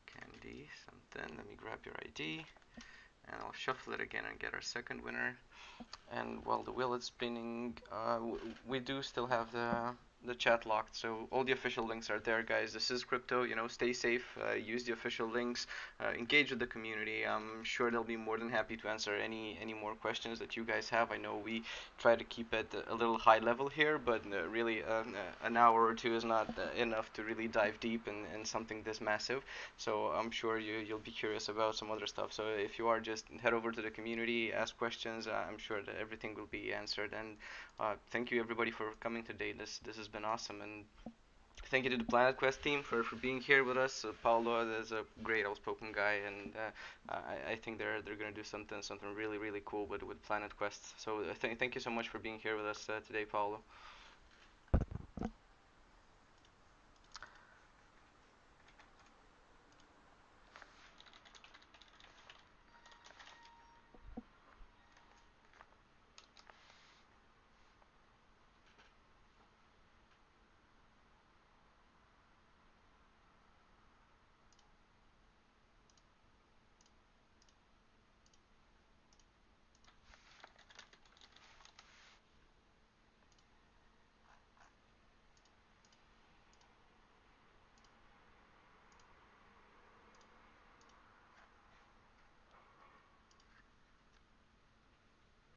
Candy something. Let me grab your ID. And I'll shuffle it again and get our second winner. And while the wheel is spinning, we do still have the chat locked, so all the official links are there, guys. This is crypto, stay safe, use the official links, engage with the community. I'm sure they'll be more than happy to answer any more questions that you guys have. I know we try to keep it a little high level here, but really an hour or two is not enough to really dive deep in something this massive. So I'm sure you'll be curious about some other stuff. So if you are, just head over to the community, ask questions. I'm sure that everything will be answered. And thank you everybody for coming today. This has been awesome. And thank you to the Planet Quest team for being here with us. Paulo is a great outspoken guy, and I think they're gonna do something really cool with Planet Quest. So thank you so much for being here with us today, Paulo.